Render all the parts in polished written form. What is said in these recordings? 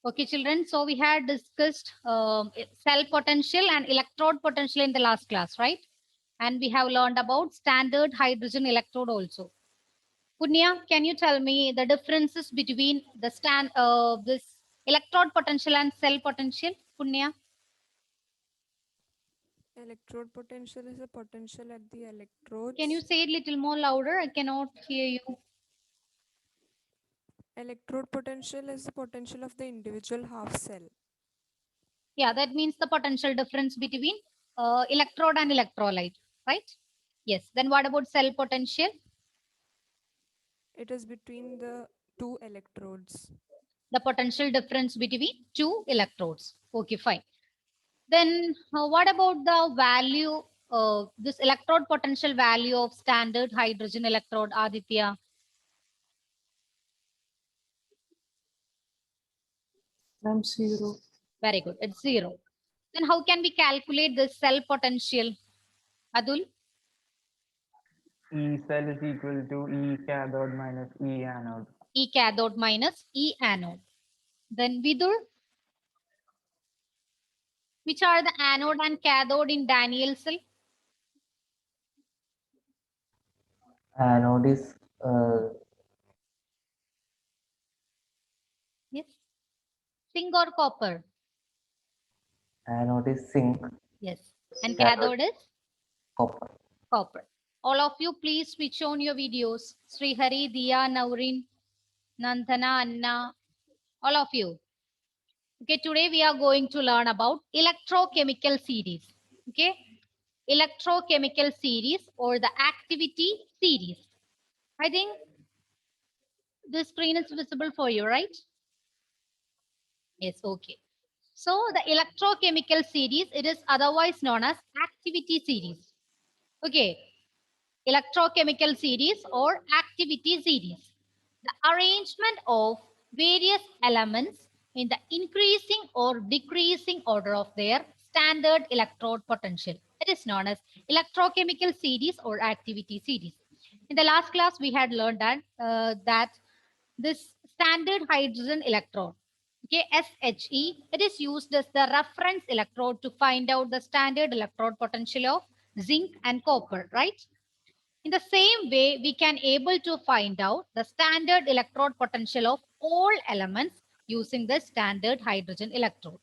Okay, children. So we had discussed cell potential and electrode potential in the last class, right? And we have learned about standard hydrogen electrode also. Punya, can you tell me the differences between the this electrode potential and cell potential? Punya, Electrode potential is a potential at the can you electrodes. say it a little more louder? I cannot hear you. Electrode potential is the potential of the individual half cell. Yeah, that means the potential difference between electrode and electrolyte, right? Yes. Then what about cell potential? It is between the two electrodes. The potential difference between two electrodes. Okay, fine. Then what about the value, this electrode potential value of standard hydrogen electrode, Aditya? I'm zero. Very good. It's zero. Then how can we calculate this cell potential, Adul? E cell is equal to E cathode minus E anode. E cathode minus E anode. Then Vidur, which are the anode and cathode in Daniel cell? Anode is Yes. Zinc or copper? zinc, Yes. And cathode cathode is copper. copper. All of you, please switch on your videos. Srihari, Diya, Naurin, Nandana, Anna, all of you. Okay, today we are going to learn about electrochemical series. Okay, electrochemical series or the activity series. I think the screen is visible for you, right? Yes, okay. So the electrochemical series, it is otherwise known as activity series. Okay, electrochemical series or activity series. The arrangement of various elements in the increasing or decreasing order of their standard electrode potential. It is known as electrochemical series or activity series. In the last class, we had learned that this standard hydrogen electrode, okay, SHE, it is used as the reference electrode to find out the standard electrode potential of zinc and copper, right? In the same way, we can able to find out the standard electrode potential of all elements using the standard hydrogen electrode.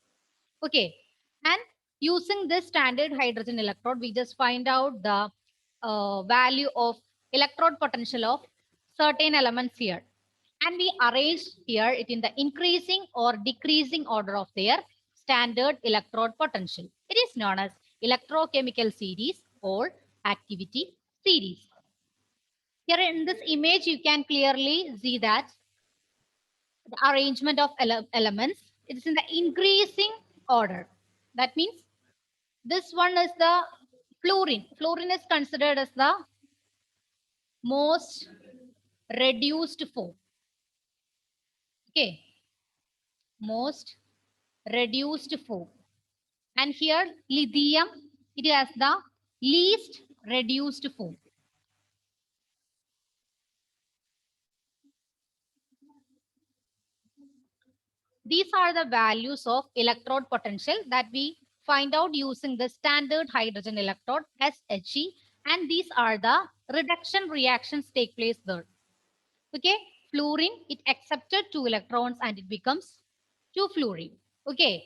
Okay, and using this standard hydrogen electrode, we just find out the value of electrode potential of certain elements here. And we arrange here it in the increasing or decreasing order of their standard electrode potential. It is known as electrochemical series or activity series. Here in this image, you can clearly see that the arrangement of elements, it is in the increasing order. That means this one is the fluorine. Fluorine is considered as the most reduced form. Okay, most reduced form. And here lithium, it has the least reduced form. These are the values of electrode potential that we find out using the standard hydrogen electrode SHE, and these are the reduction reactions take place there. Okay, fluorine, it accepted 2 electrons and it becomes 2 fluorine. Okay,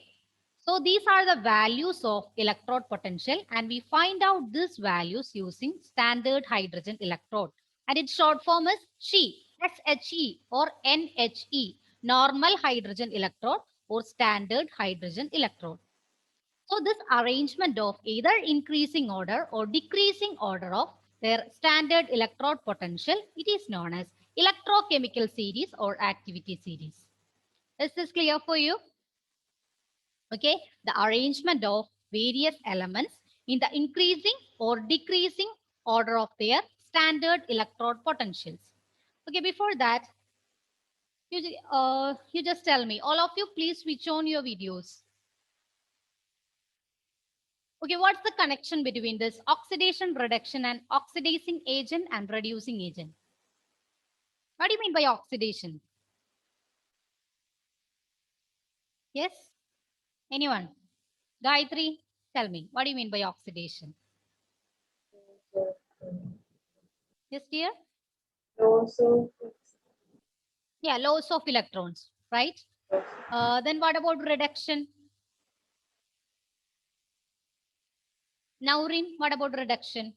so these are the values of electrode potential, and we find out these values using standard hydrogen electrode, and its short form is SHE or NHE, normal hydrogen electrode or standard hydrogen electrode. So this arrangement of either increasing order or decreasing order of their standard electrode potential, it is known as electrochemical series or activity series. Is this clear for you? Okay, the arrangement of various elements in the increasing or decreasing order of their standard electrode potentials. Okay, before that, you just tell me, all of you, please switch on your videos. Okay, what's the connection between this oxidation reduction and oxidizing agent and reducing agent? What do you mean by oxidation? Yes? Anyone? Gayatri, tell me, what do you mean by oxidation? Yes, dear? Yeah, loss of electrons, right? Then what about reduction? Naurin, what about reduction?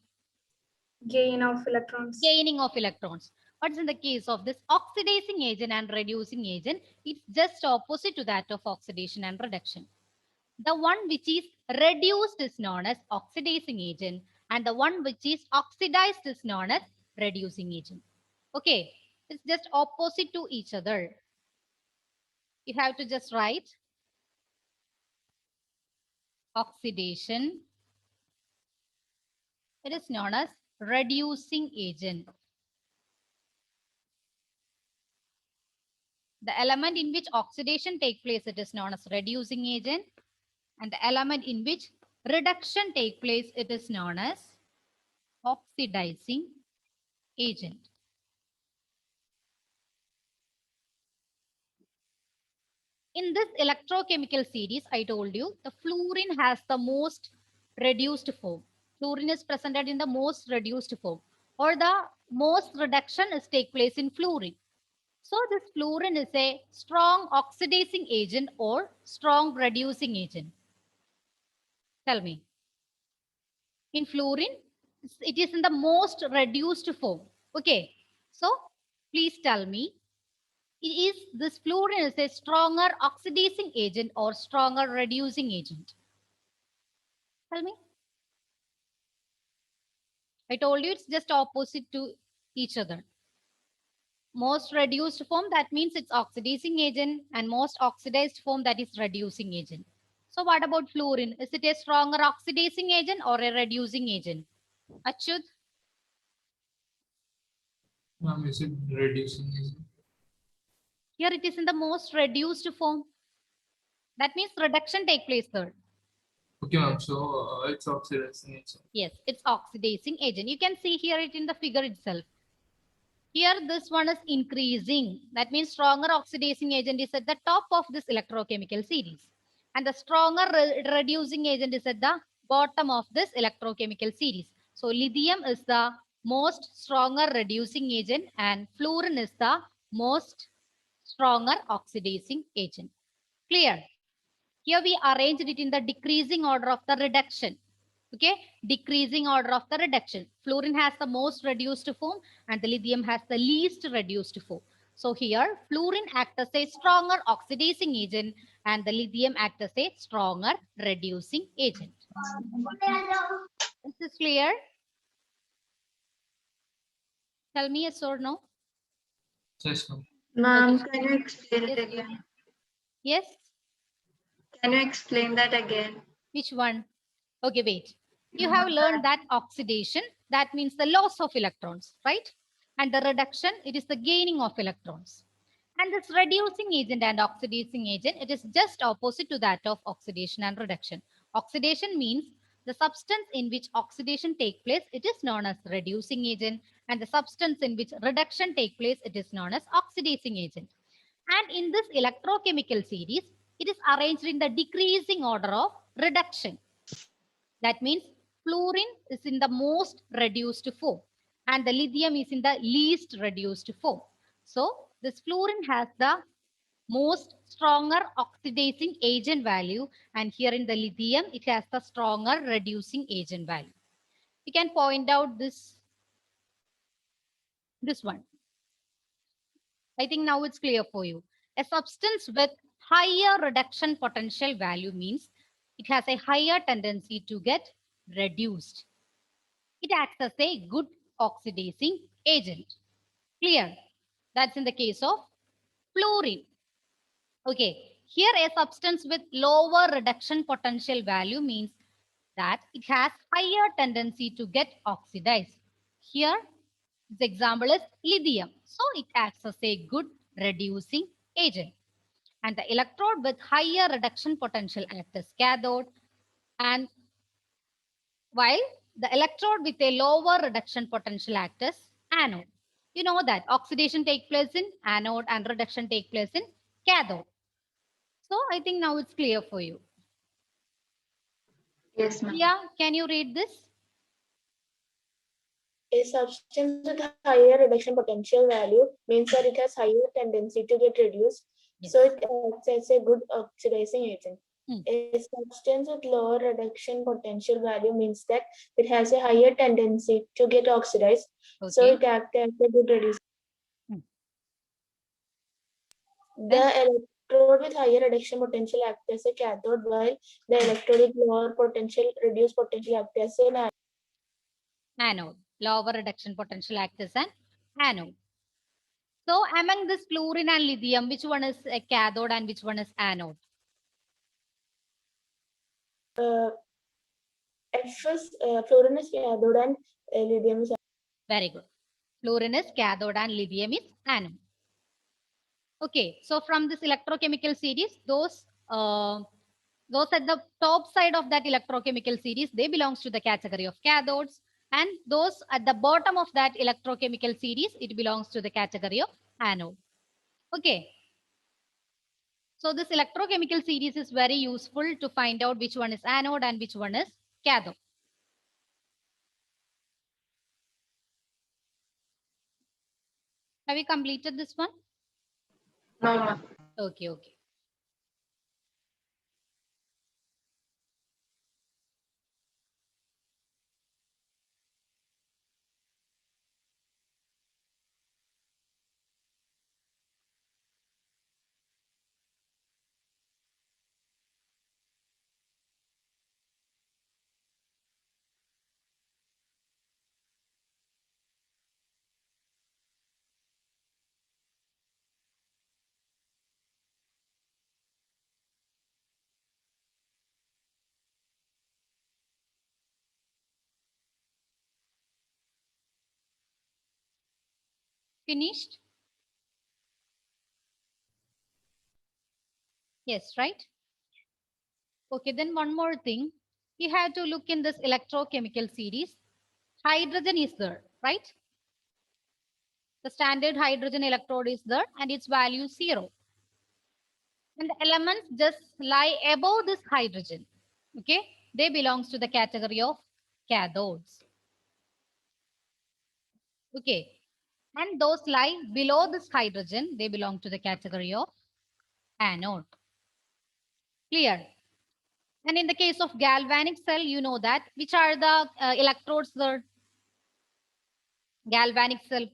Gain of electrons. Gaining of electrons. What's in the case of this oxidizing agent and reducing agent? It's just opposite to that of oxidation and reduction. The one which is reduced is known as oxidizing agent, and the one which is oxidized is known as reducing agent. Okay, it's just opposite to each other. You have to just write oxidation. It is known as reducing agent. The element in which oxidation takes place, it is known as reducing agent. And the element in which reduction takes place, it is known as oxidizing agent. In this electrochemical series, I told you the fluorine has the most reduced form. Fluorine is presented in the most reduced form, or the most reduction is take place in fluorine. So this fluorine is a strong oxidizing agent or strong reducing agent. Tell me. In fluorine, it is in the most reduced form. Okay. So please tell me, is this fluorine is a stronger oxidizing agent or stronger reducing agent? Tell me. I told you it's just opposite to each other. Most reduced form, that means it's oxidizing agent, and most oxidized form, that is reducing agent. So what about fluorine? Is it a stronger oxidizing agent or a reducing agent? Achyut? Ma'am, is it reducing? Here it is in the most reduced form. That means reduction take place there. Okay, ma'am. So it's oxidizing agent. Yes, it's oxidizing agent. You can see here it in the figure itself. Here this one is increasing. That means stronger oxidizing agent is at the top of this electrochemical series. And the stronger reducing agent is at the bottom of this electrochemical series. So lithium is the most stronger reducing agent and fluorine is the most stronger oxidizing agent. Clear? Here we arranged it in the decreasing order of the reduction. Okay, decreasing order of the reduction. Fluorine has the most reduced form and the lithium has the least reduced form. So here fluorine acts as a stronger oxidizing agent and the lithium acts as a stronger reducing agent. Is this clear? Tell me yes or no. Yes, ma'am. Ma'am, Okay. can you explain it Yes, again? Yes. Can you explain that again? Which one? Okay, wait. You have learned that oxidation, that means the loss of electrons, right? And the reduction, it is the gaining of electrons. And this reducing agent and oxidizing agent, it is just opposite to that of oxidation and reduction. Oxidation means the substance in which oxidation take place, it is known as reducing agent. And the substance in which reduction take place, it is known as oxidizing agent. And in this electrochemical series, it is arranged in the decreasing order of reduction. That means fluorine is in the most reduced form and the lithium is in the least reduced form. So this fluorine has the most stronger oxidizing agent value and here in the lithium it has the stronger reducing agent value. You can point out this one. I think now it's clear for you. A substance with higher reduction potential value means it has a higher tendency to get reduced. It acts as a good oxidizing agent. Clear? That's in the case of fluorine. Okay, here a substance with lower reduction potential value means that it has higher tendency to get oxidized. Here, the example is lithium. So it acts as a good reducing agent. And the electrode with higher reduction potential acts as cathode, and while the electrode with a lower reduction potential acts as anode. You know that oxidation takes place in anode and reduction takes place in cathode. So I think now it's clear for you. Yes, ma'am. Yeah, can you read this? A substance with higher reduction potential value means that it has higher tendency to get reduced, so Yes. it acts as a good oxidizing agent. Hmm. A substance with lower reduction potential value means that it has a higher tendency to get oxidized, so Okay. it acts as a good reducer. Hmm. The electrode with higher reduction potential acts as a cathode, while the electrode with lower potential reduced potential acts as an anode. Anode. Lower reduction potential acts as an anode. So among this fluorine and lithium, which one is a cathode and which one is anode? First, fluorine is cathode and lithium is Very good. Fluorine is cathode and lithium is anode. Okay, so from this electrochemical series, those at the top side of that electrochemical series, they belongs to the category of cathodes, and those at the bottom of that electrochemical series, it belongs to the category of anode. Okay. So this electrochemical series is very useful to find out which one is anode and which one is cathode. Have you completed this one? No, ma'am. Okay, okay. Finished? Yes, right? Okay, then one more thing. You have to look in this electrochemical series. Hydrogen is there, right? The standard hydrogen electrode is there and its value 0. And the elements just lie above this hydrogen. Okay, they belongs to the category of cathodes. Okay, and those lie below this hydrogen, they belong to the category of anode. Clear? And in the case of galvanic cell, you know that which are the electrodes there? Galvanic cell.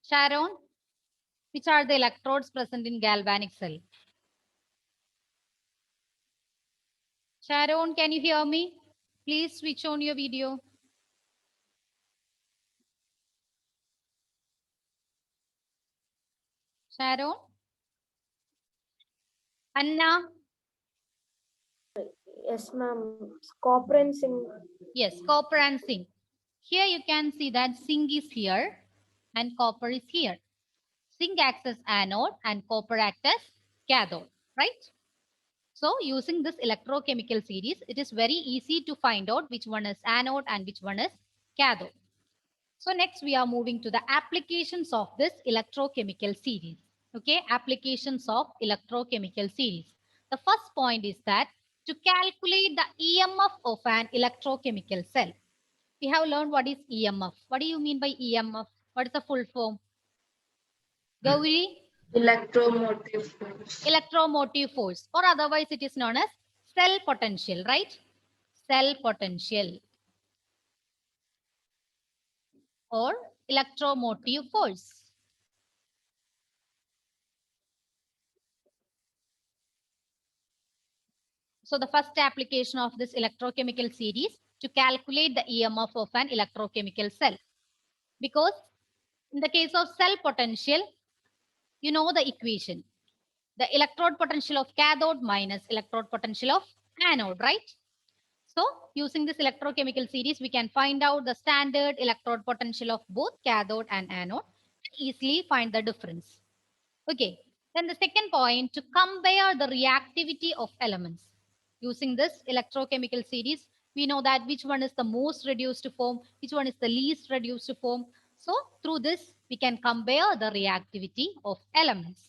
Sharon, which are the electrodes present in galvanic cell? Sharon, can you hear me? Please switch on your video. Sharon? Anna? yes, ma'am. Copper and zinc. Yes, copper and zinc. Here you can see that zinc is here and copper is here. Zinc acts as anode and copper acts as cathode, right? So using this electrochemical series, it is very easy to find out which one is anode and which one is cathode. So next we are moving to the applications of this electrochemical series. Okay, applications of electrochemical series. The first point is that to calculate the EMF of an electrochemical cell. We have learned what is EMF. What do you mean by EMF? What is the full form? Gauri? Electromotive force. Electromotive force, or otherwise it is known as cell potential, right? Cell potential or electromotive force. So the first application of this electrochemical series to calculate the EMF of an electrochemical cell. Because in the case of cell potential, you know the equation. The electrode potential of cathode minus electrode potential of anode, right? So using this electrochemical series, we can find out the standard electrode potential of both cathode and anode and easily find the difference. Okay, then the second point, to compare the reactivity of elements. Using this electrochemical series, we know that which one is the most reduced form, which one is the least reduced form. So through this, we can compare the reactivity of elements.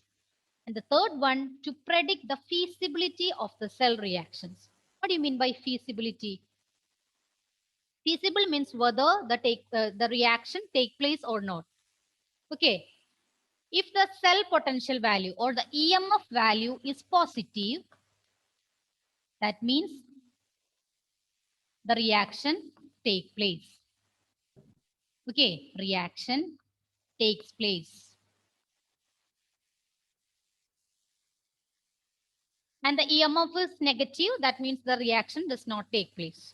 And the third one, to predict the feasibility of the cell reactions. What do you mean by feasibility? Feasible means whether the reaction take place or not. Okay. If the cell potential value or the EMF value is positive, that means the reaction take place. Okay, reaction takes place. And the EMF is negative, that means the reaction does not take place.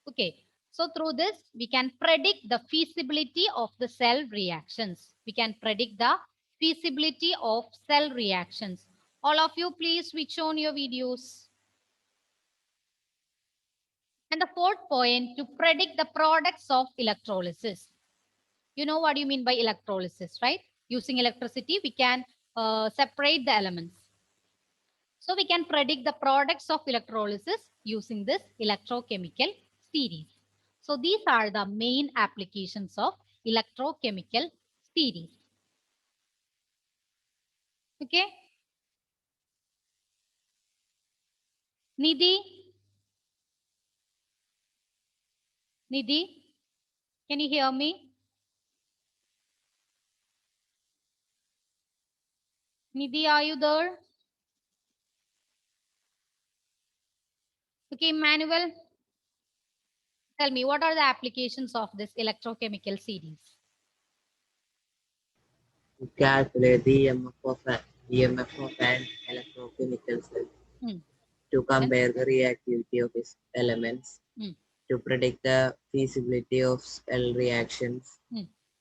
Okay, so through this, we can predict the feasibility of the cell reactions. We can predict the feasibility of cell reactions. All of you, please switch on your videos. And the fourth point, to predict the products of electrolysis. You know what you mean by electrolysis, right? Using electricity, we can separate the elements. So we can predict the products of electrolysis using this electrochemical series. So these are the main applications of electrochemical series. Okay. Nidhi? Nidhi, can you hear me? Nidhi, are you there? Okay, Manuel, tell me, what are the applications of this electrochemical series? To calculate the EMF of an electrochemical cell, to compare the reactivity of its elements, to predict the feasibility of cell reactions,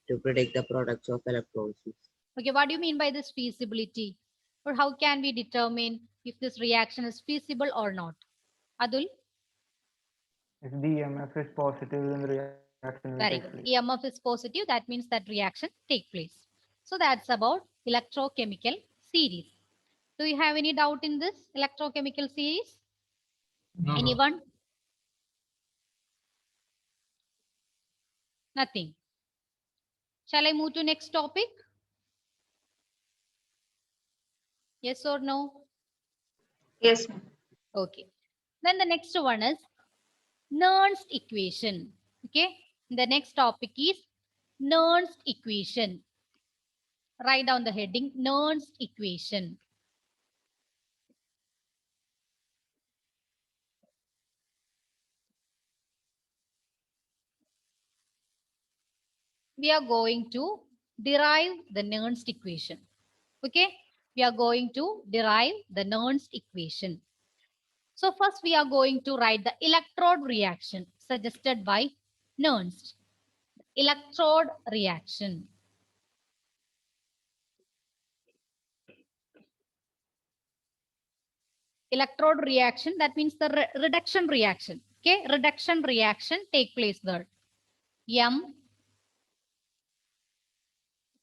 to predict the products of electrolysis. Okay, what do you mean by this feasibility? Or how can we determine if this reaction is feasible or not? Adul? If the EMF is positive, then the reaction will Very take good. place. EMF is positive, that means that reaction take place. So that's about electrochemical series. Do you have any doubt in this electrochemical series? No, no. Anyone? Nothing. Shall I move to next topic? Yes or no? Yes, ma'am. Okay. Then the next one is Nernst equation. Okay. The next topic is Nernst equation. Write down the heading Nernst equation. We are going to derive the Nernst equation. Okay. We are going to derive the Nernst equation. So first we are going to write the electrode reaction suggested by Nernst. Electrode reaction. Electrode reaction, that means the reduction reaction. Okay, reduction reaction take place there. M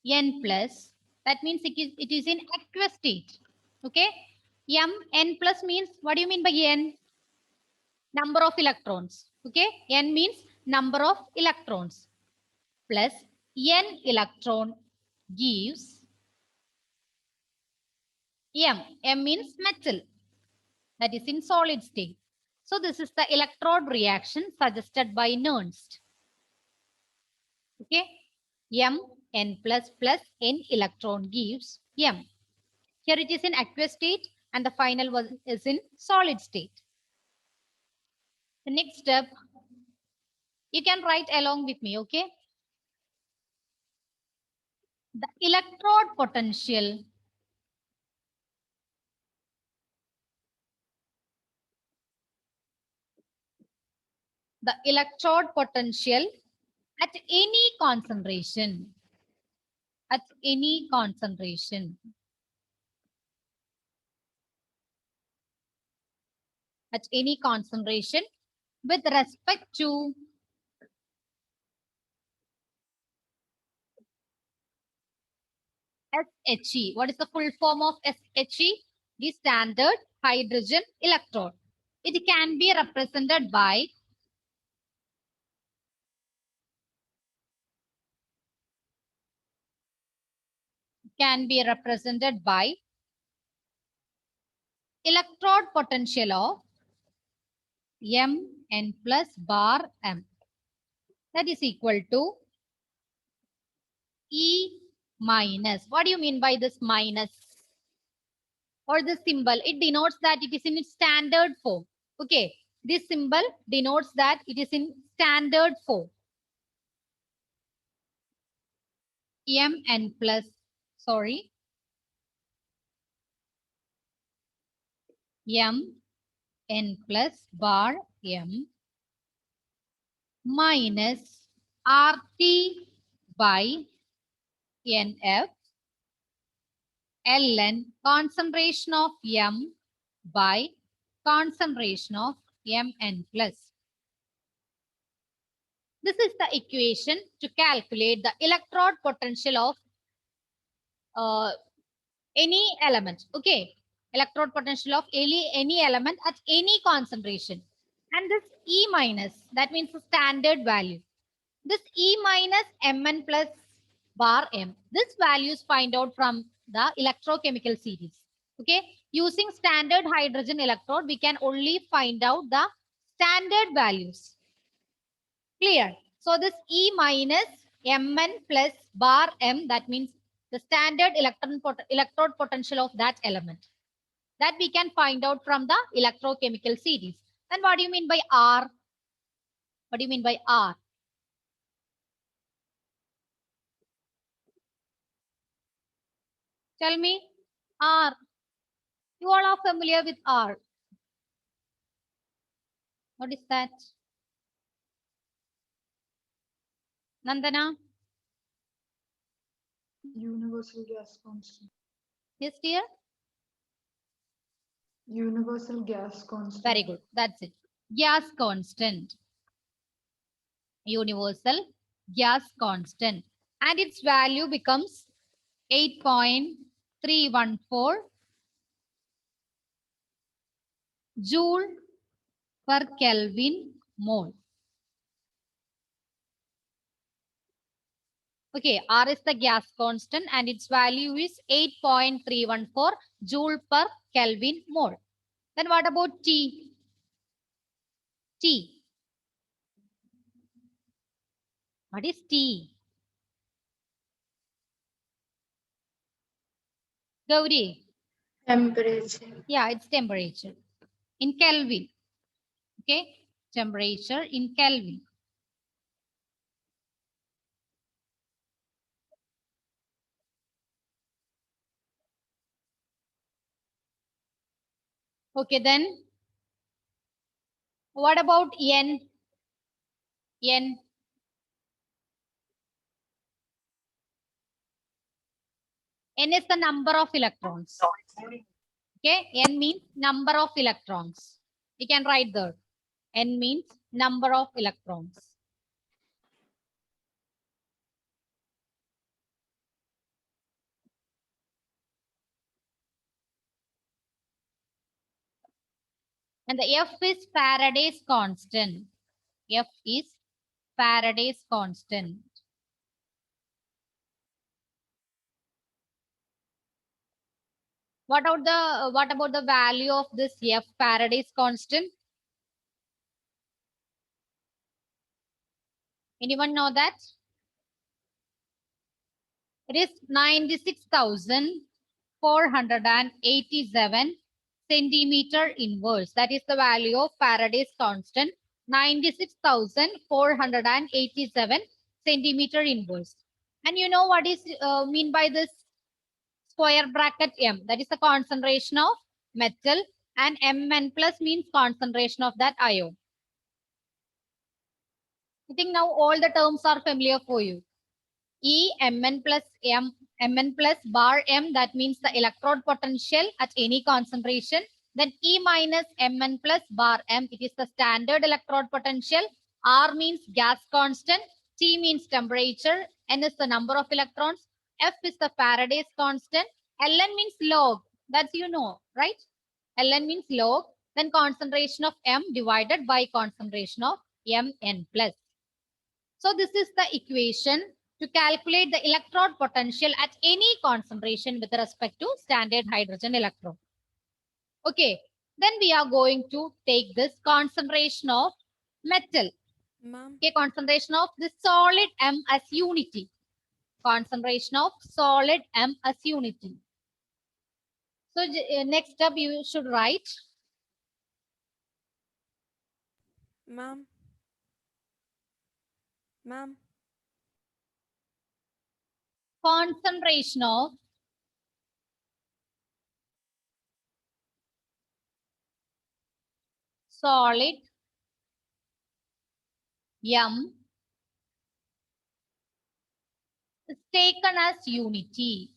N plus, that means it is in aqueous state. Okay, M N plus means, what do you mean by N? Number of electrons. Okay, N means number of electrons plus N electron gives M. M means metal, that is in solid state. So this is the electrode reaction suggested by Nernst. Okay, M N plus plus N electron gives M. Here it is in aqueous state and the final one is in solid state. The next step, you can write along with me, okay? The electrode potential at any concentration. At any concentration. At any concentration with respect to SHE. What is the full form of SHE? The standard hydrogen electrode. It can be represented by can be represented by electrode potential of Mn plus bar M. That is equal to E minus. What do you mean by this minus? Or this symbol? It denotes that it is in its standard form. Okay. This symbol denotes that it is in standard form. Mn plus, sorry. Mn plus bar M minus RT by NF ln concentration of M by concentration of Mn plus. This is the equation to calculate the electrode potential of any element. Okay, electrode potential of any element at any concentration. And this E minus, that means the standard value. This E minus Mn plus bar M, this values find out from the electrochemical series. Okay, using standard hydrogen electrode, we can only find out the standard values. Clear? So this E minus Mn plus bar M, that means the standard electrode potential of that element. That we can find out from the electrochemical series. Then what do you mean by R? What do you mean by R? Tell me, R. You all are familiar with R. What is that? Nandana? Universal gas constant. Yes, dear? Universal gas constant. Very good. That's it. Gas constant. Universal gas constant. And its value becomes 8.314 joule per Kelvin mole. Okay, R is the gas constant and its value is 8.314 joule per Kelvin mole. Then what about T? T. What is T? Gauri. Temperature. Yeah, it's temperature in Kelvin. Okay, temperature in Kelvin. Okay, then what about N? N. N is the number of electrons. Okay, N means number of electrons. We can write there. N means number of electrons. And the F is Faraday's constant. F is Faraday's constant. What about the value of this F, Faraday's constant? Anyone know that? It is 96,487 centimeter inverse. That is the value of Faraday's constant. 96,487 centimeter inverse. And you know what is mean by this square bracket M? That is the concentration of metal, and Mn plus means concentration of that ion. I think now all the terms are familiar for you. E, Mn plus M, Mn plus bar M, that means the electrode potential at any concentration. Then E minus Mn plus bar M, it is the standard electrode potential. R means gas constant. T means temperature. N is the number of electrons. F is the Faraday's constant. Ln means log. That's you know, right? Ln means log. Then concentration of M divided by concentration of Mn plus. So this is the equation to calculate the electrode potential at any concentration with respect to standard hydrogen electrode. Okay, then we are going to take this concentration of metal. Ma'am, Okay, concentration of the solid M as unity. Concentration of solid M as unity. So next up you should write ma'am, ma'am, concentration of solid M is taken as unity.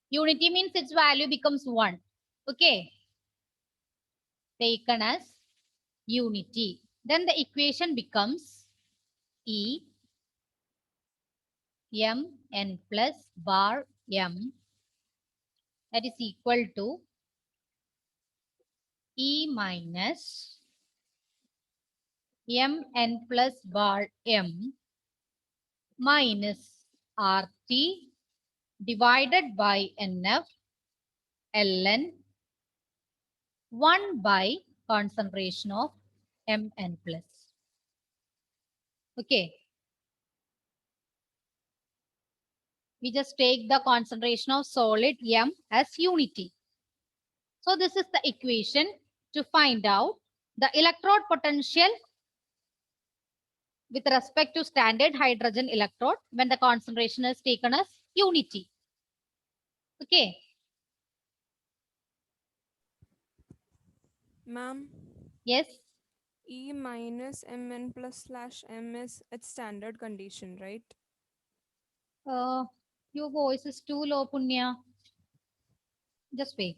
Unity means its value becomes 1. Okay. Taken as unity. Then the equation becomes E M n plus bar M, that is equal to E minus M n plus bar M minus RT divided by NF ln 1 by concentration of Mn plus. Okay. We just take the concentration of solid M as unity. So this is the equation to find out the electrode potential with respect to standard hydrogen electrode when the concentration is taken as unity. Okay. ma'am. Yes. E minus Mn plus slash M is its standard condition, right? Your voice is too low, Punya. Just wait.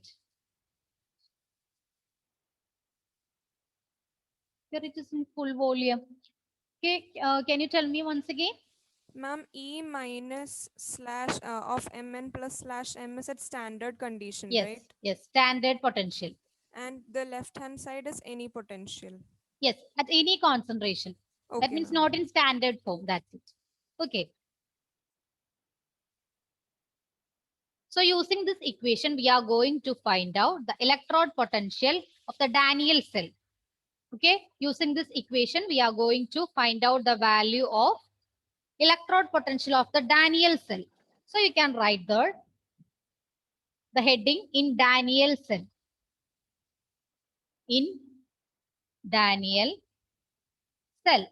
Here it is in full volume. Okay. Can you tell me once again? Ma'am, E minus slash of Mn plus slash M is its standard condition, Yes. right? Yes. Standard potential. And the left hand side is any potential. Yes. At any concentration. Okay, That means ma'am. not in standard form. That's it. Okay. So using this equation, we are going to find out the electrode potential of the Daniell cell. Okay. Using this equation, we are going to find out the value of electrode potential of the Daniell cell. So you can write there the heading in Daniell cell. In Daniell cell.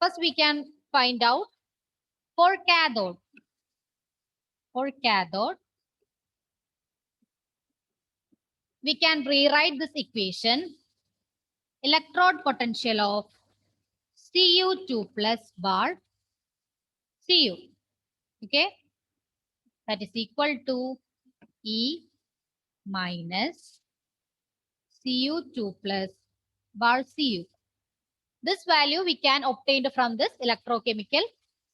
First, we can find out for cathode. For cathode, we can rewrite this equation. Electrode potential of Cu2 plus bar Cu. Okay. That is equal to E minus Cu2 plus bar Cu. This value we can obtain from this electrochemical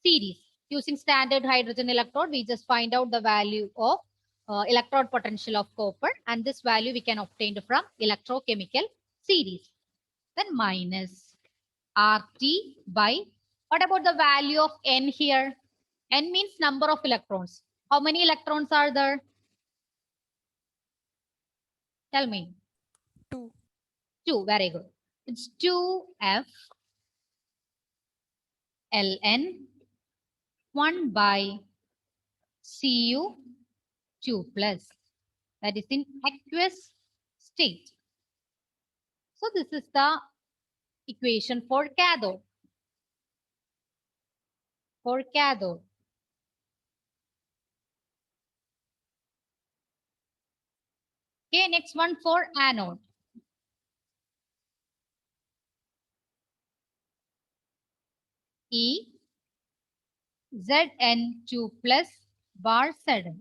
series. Using standard hydrogen electrode, we just find out the value of electrode potential of copper, and this value we can obtain from electrochemical series. Then minus RT by, what about the value of N here? N means number of electrons. How many electrons are there? Tell me. 2. 2, very good. It's 2F ln 1 by Cu2 plus. That is in aqueous state. So this is the equation for cathode. For cathode. Okay, next one for anode. E Zn2 plus bar Zn.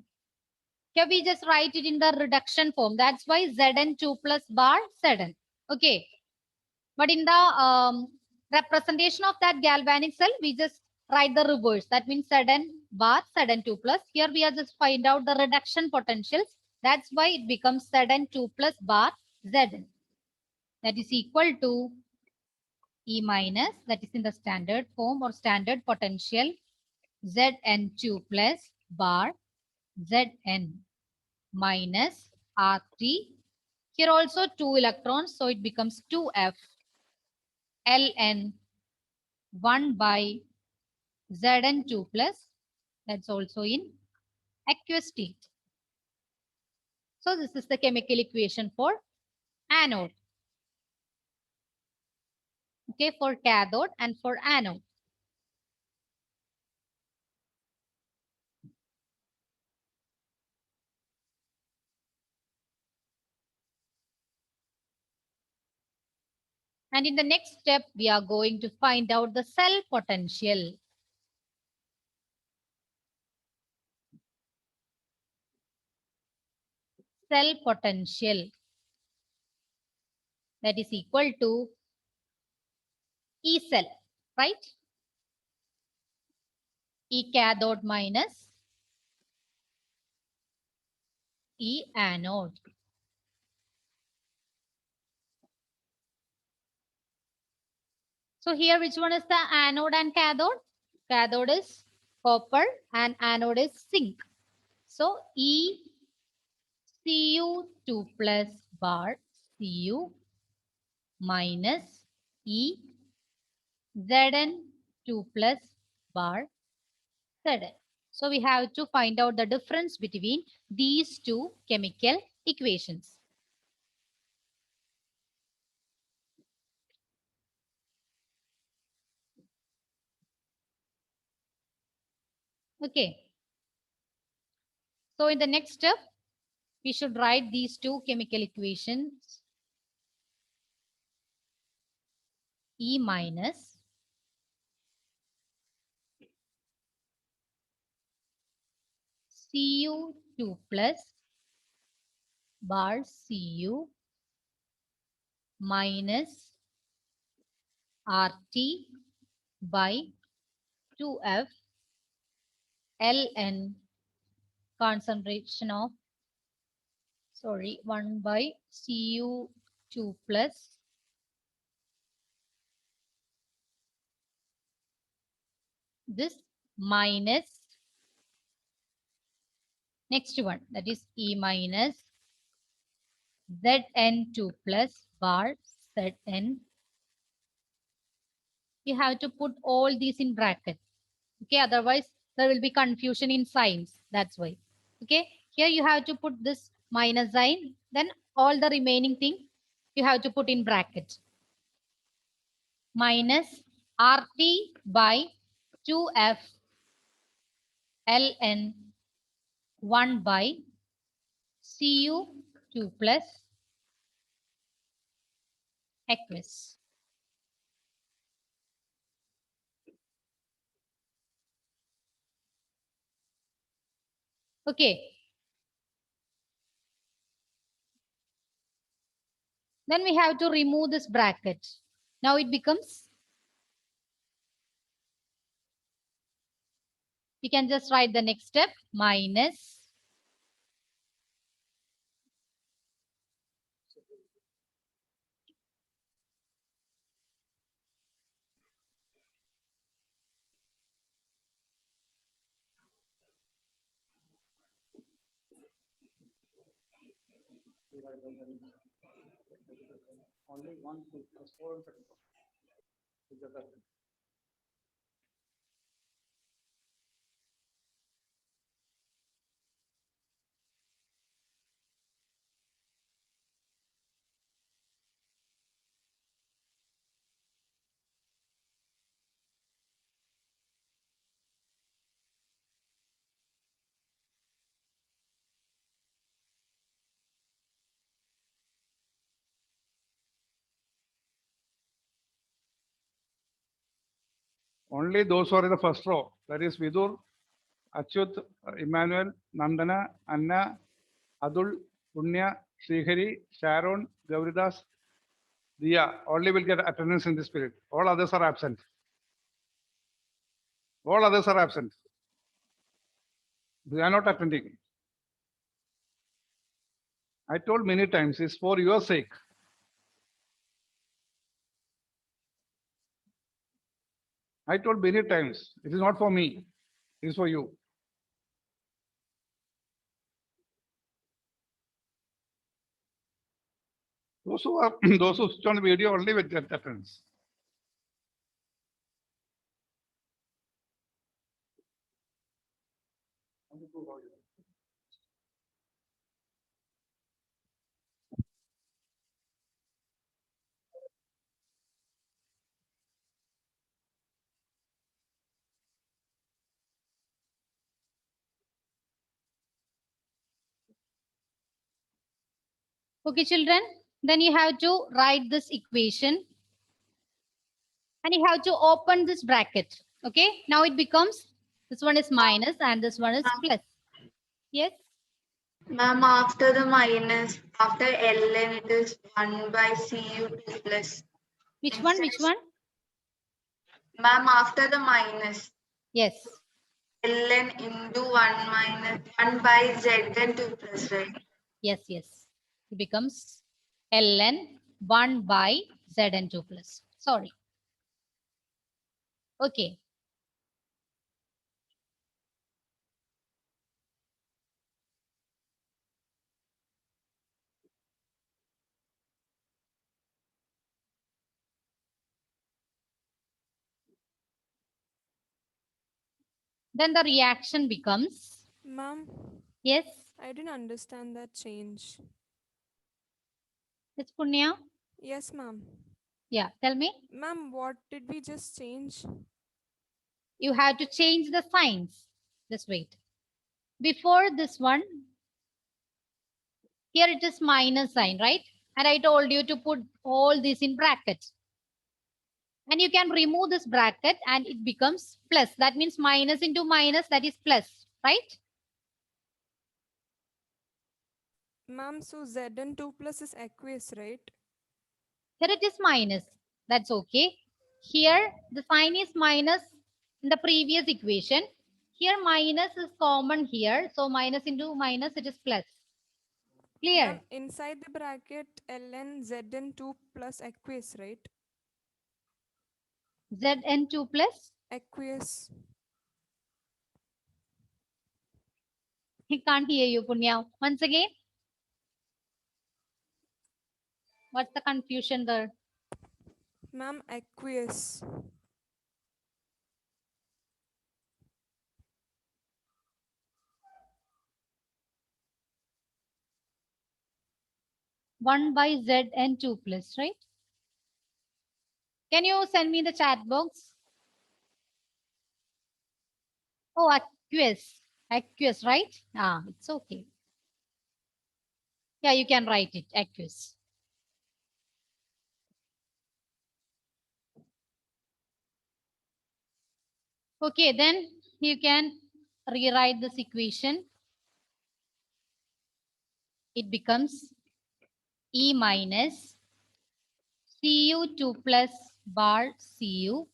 Here we just write it in the reduction form. That's why Zn2 plus bar Zn. Okay. But in the representation of that galvanic cell, we just write the reverse. That means Zn bar Zn2 plus. Here we are just find out the reduction potentials. That's why it becomes Zn2 plus bar Zn. That is equal to E minus, that is in the standard form or standard potential, Zn2 plus bar Zn minus RT. Here also 2 electrons, so it becomes 2F Ln 1 by Zn2 plus, that's also in aqueous state. So this is the chemical equation for anode. Okay, for cathode and for anode. And in the next step, we are going to find out the cell potential. Cell potential, that is equal to E cell, right? E cathode minus E anode. So here, which one is the anode and cathode? Cathode is copper and anode is zinc. So E Cu2 plus bar Cu minus E Zn2 plus bar Zn. So we have to find out the difference between these two chemical equations. Okay. So in the next step, we should write these two chemical equations. E minus Cu2 plus bar Cu minus RT by 2F Ln concentration of, 1 by Cu2 plus this minus next one, that is E minus Zn2 plus bar Zn. You have to put all these in bracket. Okay, otherwise there will be confusion in signs. That's why. Okay, here you have to put this minus sign, then all the remaining thing you have to put in bracket. Minus RT by 2F Ln 1 by Cu2 plus aqueous. Okay. Then we have to remove this bracket. Now it becomes, we can just write the next step, minus Only those who are in the first row, that is Vidur, Achyut, Emmanuel, Nandana, Anna, Adul, Punya, Srihari, Sharon, Gauridas, Diya, only will get attendance in this period. All others are absent. All others are absent. They are not attending. I told many times, it's for your sake. I told many times, it is not for me, it is for you. Those who are those who switch on the video only with that difference. Okay, children. Then you have to write this equation. And you have to open this bracket. Okay. Now it becomes, this one is minus and this one is plus. Yes. Ma'am, after the minus, after ln, it is 1 by cu2 plus. Which one? Which one? Ma'am, after the minus, Yes. ln into 1 minus 1 by zn 2 plus, right? Yes, yes. It becomes ln 1 by zn2 plus. Sorry. Okay. Then the reaction becomes, Ma'am, yes, I didn't understand that change. it's Punya. Yes, ma'am. Yeah, tell me. Ma'am, what did we just change? You have to change the signs. Just wait. Before this one, here it is minus sign, right? And I told you to put all this in brackets. And you can remove this bracket and it becomes plus. That means minus into minus, that is plus, right? Ma'am, so Zn2 plus is aqueous, right? Here it is minus. That's okay. Here the sign is minus in the previous equation. Here minus is common here. So minus into minus, it is plus. Clear? Ma'am, inside the bracket, ln Zn2 plus aqueous, right? Zn2 plus. Aqueous. He can't hear you, Punya. Once again. What's the confusion there? Ma'am, aqueous. One by Zn2 plus, right? Can you send me the chat box? Oh, aqueous. Aqueous, right? Ah, it's okay. Yeah, you can write it, aqueous. Okay, then you can rewrite this equation. It becomes E minus Cu2 plus bar Cu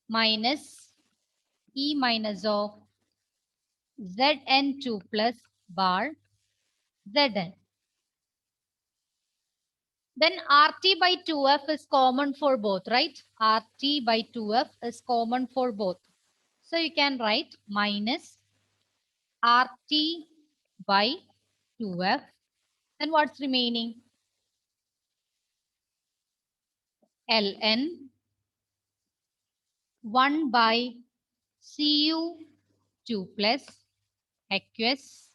minus E minus of Zn2 plus bar Zn. Then RT by 2F is common for both, right? RT by 2F is common for both. So you can write minus RT by 2F. Then what's remaining? Ln 1 by Cu2 plus aqueous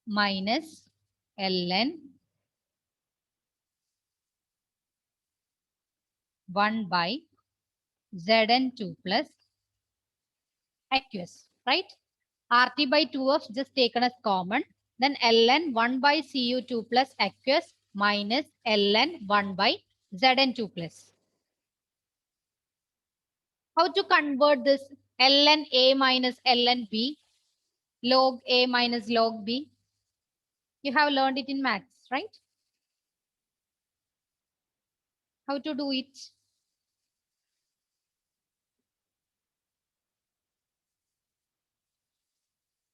minus ln 1 by Zn2 plus aqueous, right? RT by 2F just taken as common. Then ln 1 by Cu2 plus aqueous minus ln 1 by Zn2 plus. How to convert this ln A minus ln B, log A minus log B? You have learned it in maths, right? How to do it?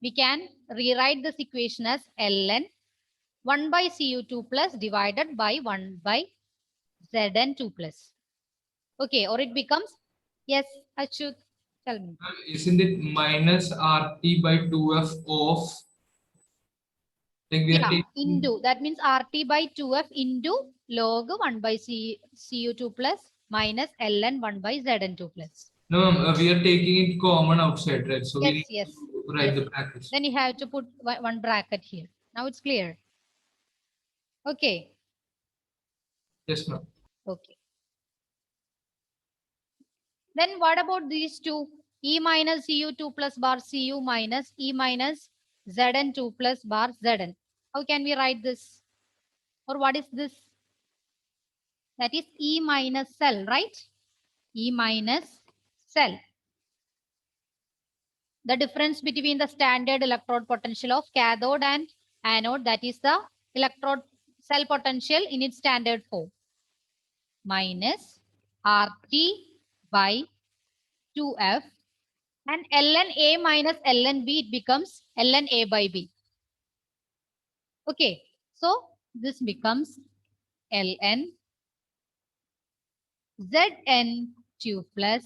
We can rewrite this equation as ln 1 by Cu2 plus divided by 1 by Zn2 plus. Okay, or it becomes, yes, Achyut, tell me. Isn't it minus RT by 2F of, like we are Yeah, taking, into, that means RT by 2F into log 1 by Cu2 plus minus Ln 1 by Zn2 plus. no, ma'am, we are taking it common outside, right? So we Yes, need yes. to write Yes. the brackets. Then you have to put one bracket here. Now it's clear. Okay. Yes, ma'am. Okay. Then what about these two? E minus Cu2 plus bar Cu minus E minus Zn2 plus bar Zn. How can we write this? Or what is this? That is E minus cell, right? E minus cell. The difference between the standard electrode potential of cathode and anode, that is the electrode cell potential in its standard form, minus RT by 2F, and ln A minus ln B, it becomes ln A by B. Okay, so this becomes ln Zn2 plus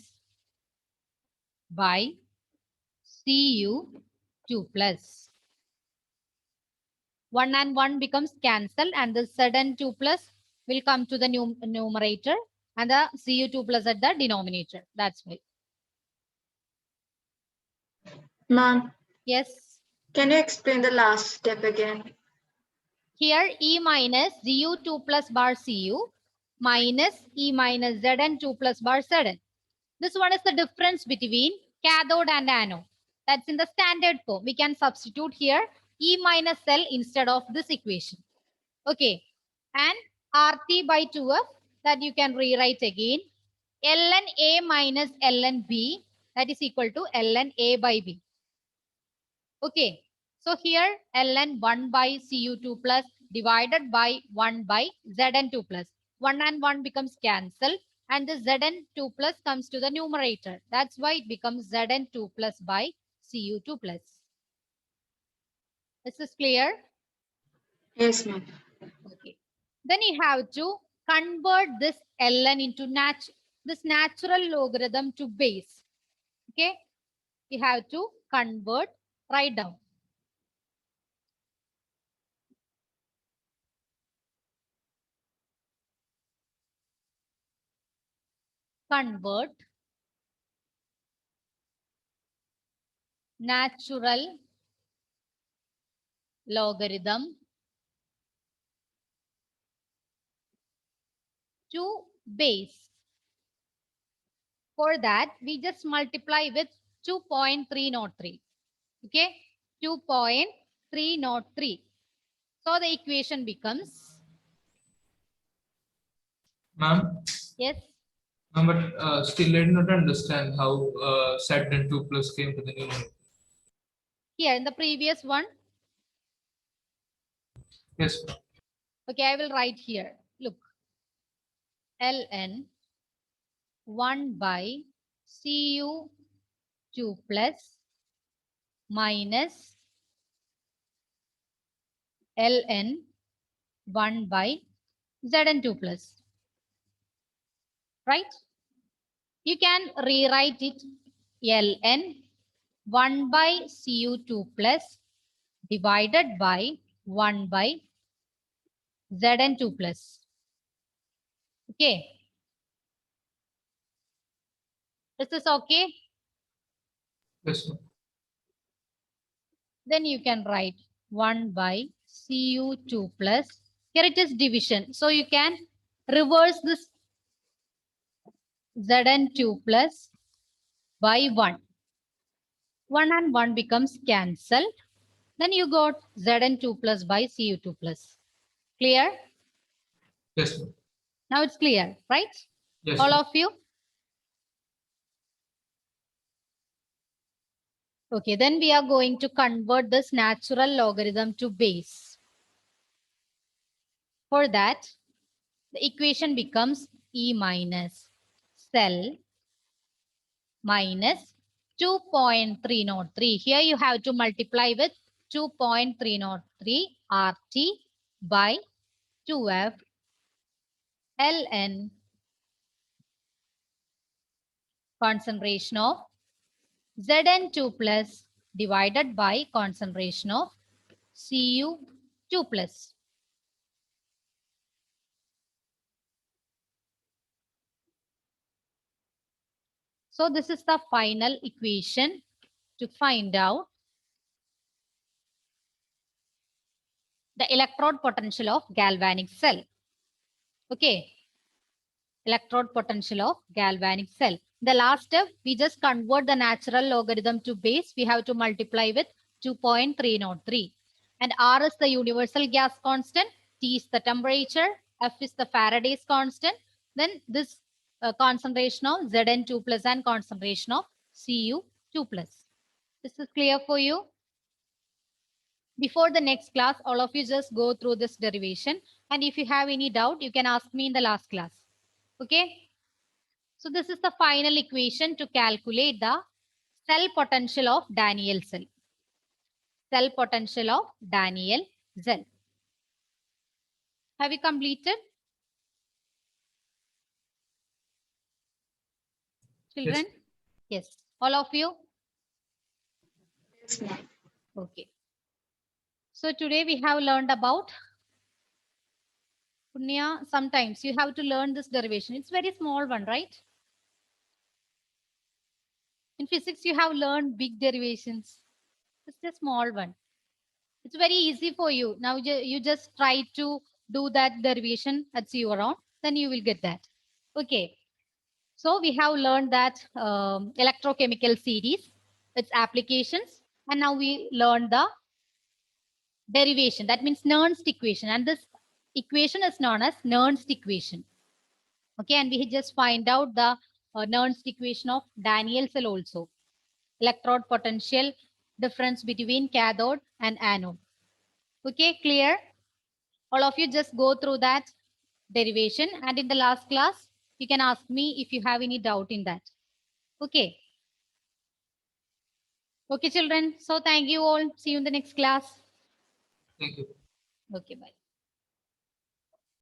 by Cu2 plus. 1 and 1 becomes cancelled, and the Zn2 plus will come to the numerator and the Cu2 plus at the denominator. That's why. Ma'am, Yes. can you explain the last step again? Here E minus Gu2 plus bar Cu minus E minus Zn2 plus bar Zn. This one is the difference between cathode and anode. That's in the standard form. We can substitute here E minus cell instead of this equation. Okay. And RT by 2F, that you can rewrite again. Ln A minus ln B, that is equal to ln A by B. Okay. So here ln 1 by Cu2 plus divided by 1 by Zn2 plus. 1 and 1 becomes cancelled, and the Zn2 plus comes to the numerator. That's why it becomes Zn2 plus by Cu2 plus. This is clear? Yes, ma'am. Okay. Then you have to convert this ln into this natural logarithm to base. Okay. You have to convert, write down. Convert natural logarithm to base. For that, we just multiply with 2.303. Okay, 2.303. So the equation becomes, Ma'am, yes, but still I do not understand how Zn2 plus came to the numerator. here in the previous one. Yes, ma'am. Okay, I will write here. Look, ln 1 by Cu2 plus minus ln 1 by Zn2 plus. Right? You can rewrite it ln 1 by Cu2 plus divided by 1 by Zn2 plus. Okay. Is this okay? Yes, ma'am. Then you can write 1 by Cu2 plus. Here it is division. So you can reverse this Zn2 plus by 1. 1 and 1 becomes cancelled. Then you got Zn2 plus by Cu2 plus. Clear? Yes, ma'am. Now it's clear, right? Yes, All ma'am. of you? Okay, then we are going to convert this natural logarithm to base. For that, the equation becomes E minus cell minus 2.303. Here you have to multiply with 2.303 RT by 2F ln concentration of Zn2 plus divided by concentration of Cu2 plus. So this is the final equation to find out the electrode potential of galvanic cell. Okay. Electrode potential of galvanic cell. The last step, we just convert the natural logarithm to base. We have to multiply with 2.303. And R is the universal gas constant. T is the temperature. F is the Faraday's constant. Then this concentration of Zn2 plus and concentration of Cu2 plus. This is clear for you? Before the next class, all of you just go through this derivation. And if you have any doubt, you can ask me in the last class. Okay. So this is the final equation to calculate the cell potential of Daniell cell. Cell potential of Daniell cell. Have you completed? Children? Yes. All of you? Yes, ma'am. Okay. So today we have learned about Punya. Sometimes you have to learn this derivation. It's very small one, right? In physics, you have learned big derivations. It's a small one. It's very easy for you. Now you just try to do that derivation at your own, then you will get that. Okay. So we have learned that electrochemical series, its applications, and now we learned the derivation. That means Nernst equation, and this equation is known as Nernst equation. Okay, and we just find out the Nernst equation of Daniell cell also. Electrode potential difference between cathode and anode. Okay, clear? All of you just go through that derivation, and in the last class, you can ask me if you have any doubt in that. Okay. Okay, children. So thank you all. See you in the next class. Thank you. Okay, bye.